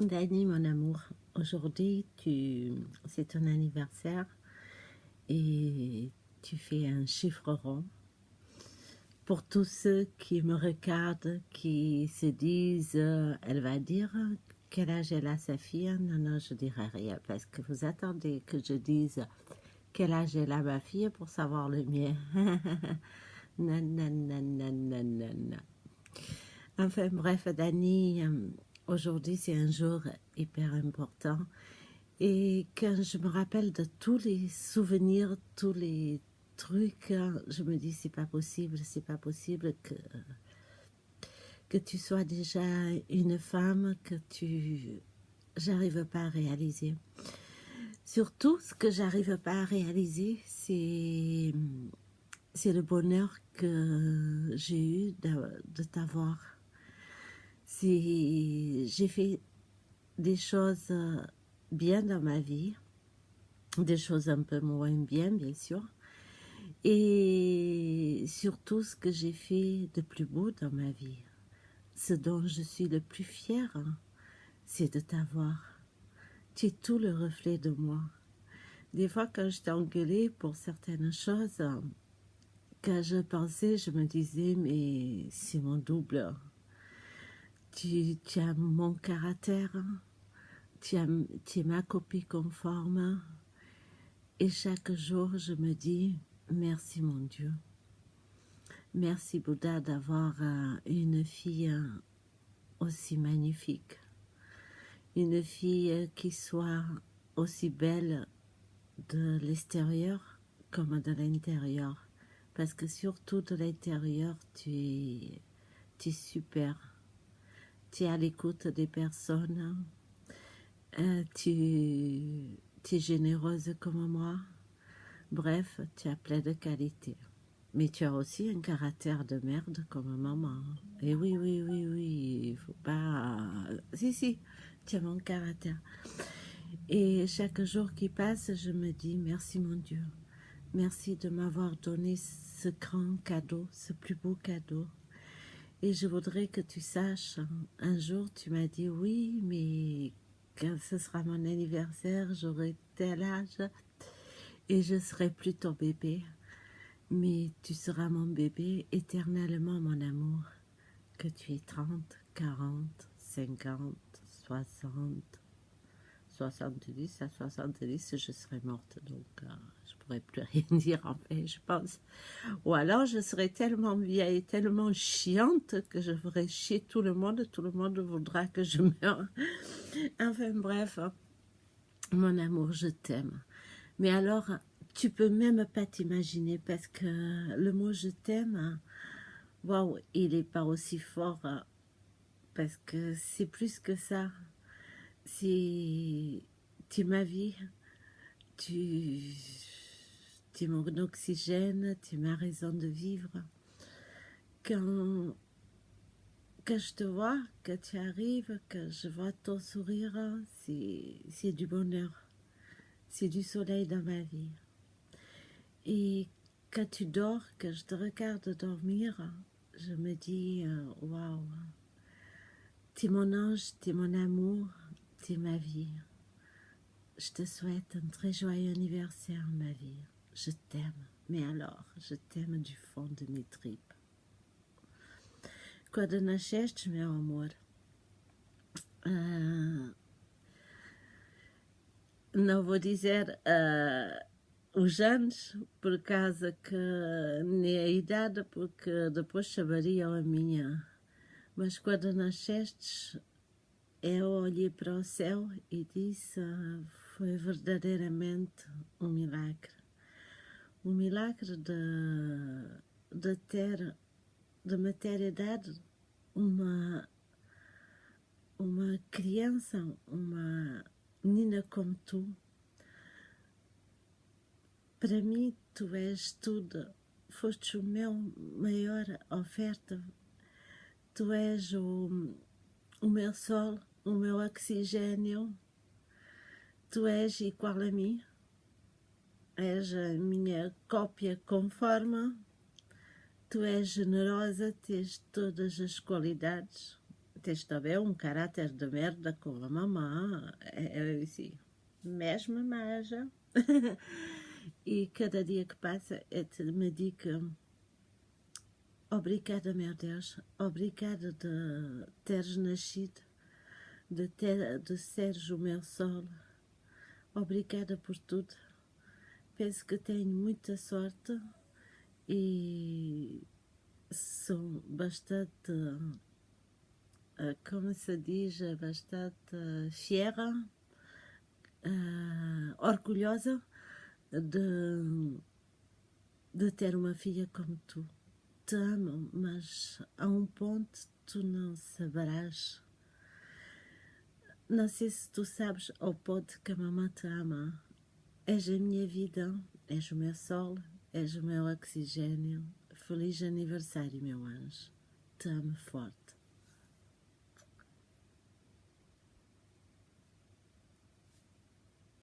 Dani, mon amour, aujourd'hui c'est ton anniversaire et tu fais un chiffre rond. Pour tous ceux qui me regardent, qui se disent, elle va dire quel âge elle a sa fille. Non, non, je dirai rien parce que vous attendez que je dise quel âge elle a ma fille pour savoir le mien. Non, non, non, non, non, non, non. Enfin bref, Dani, aujourd'hui c'est un jour hyper important. Et quand je me rappelle de tous les souvenirs, tous les trucs, je me dis c'est pas possible que tu sois déjà une femme, j'arrive pas à réaliser. Surtout, ce que j'arrive pas à réaliser, c'est le bonheur que j'ai eu de t'avoir. J'ai fait des choses bien dans ma vie, des choses un peu moins bien, bien sûr. Et surtout, ce que j'ai fait de plus beau dans ma vie, ce dont je suis le plus fière, c'est de t'avoir. Tu es tout le reflet de moi. Des fois, quand je t'ai engueulée pour certaines choses, quand je pensais, je me disais, mais c'est mon double. Tu as mon caractère, tu es ma copie conforme. Et chaque jour, je me dis, merci mon Dieu. Merci Bouddha d'avoir une fille aussi magnifique. Une fille qui soit aussi belle de l'extérieur comme de l'intérieur. Parce que surtout de l'intérieur, tu es super. Tu es à l'écoute des personnes. Tu es généreuse comme moi. Bref, tu as plein de qualités. Mais tu as aussi un caractère de merde comme maman. Et oui, oui, oui, oui, il faut pas... Si, tu as mon caractère. Et chaque jour qui passe, je me dis, merci mon Dieu. Merci de m'avoir donné ce grand cadeau, ce plus beau cadeau. Et je voudrais que tu saches, un jour tu m'as dit, oui, mais quand ce sera mon anniversaire, j'aurai tel âge et je serai plus ton bébé. Mais tu seras mon bébé éternellement, mon amour. Que tu aies 30, 40, 50, 60, 70, à 70, je serai morte. Donc, je pourrais plus rien dire, en fait, je pense. Ou alors, je serai tellement vieille, tellement chiante que je ferai chier tout le monde voudra que je meure. Enfin, bref, mon amour, je t'aime. Mais alors, tu peux même pas t'imaginer parce que le mot je t'aime, waouh, il est pas aussi fort parce que c'est plus que ça. Tu es ma vie, tu es mon oxygène, tu es ma raison de vivre. Quand je te vois, que tu arrives, que je vois ton sourire, c'est du bonheur, c'est du soleil dans ma vie. Et quand tu dors, que je te regarde dormir, je me dis, waouh, t'es mon ange, t'es mon amour, t'es ma vie. Je te souhaite un très joyeux anniversaire, ma vie. Je t'aime, mais alors, je t'aime du fond de mes tripes. Quando nasceste, meu amor, não vou dizer os anos, por causa que nem a idade, porque depois saberiam a minha. Mas quando nasceste, eu olhei para o céu e disse, foi verdadeiramente um milagre. Um milagre de ter, de me ter dado uma criança, uma menina como tu. Para mim, tu és tudo. Foste o meu maior oferta. Tu és o meu sol, o meu oxigênio. Tu és igual a mim. És a minha cópia conforme. Tu és generosa, tens todas as qualidades. tens também um caráter de merda com a mamã. Eu disse, mesmo maja. E cada dia que passa, me digo, obrigada, meu Deus, obrigada de teres nascido, de seres o meu sol, obrigada por tudo. Penso que tenho muita sorte e sou bastante, como se diz, bastante fiera, orgulhosa de ter uma filha como tu. Te amo, mas a um ponto tu não saberás. Não sei se tu sabes ao ponto que a mamãe te ama. És a minha vida, és o meu sol, és o meu oxigênio. Feliz aniversário, meu anjo. Te amo forte.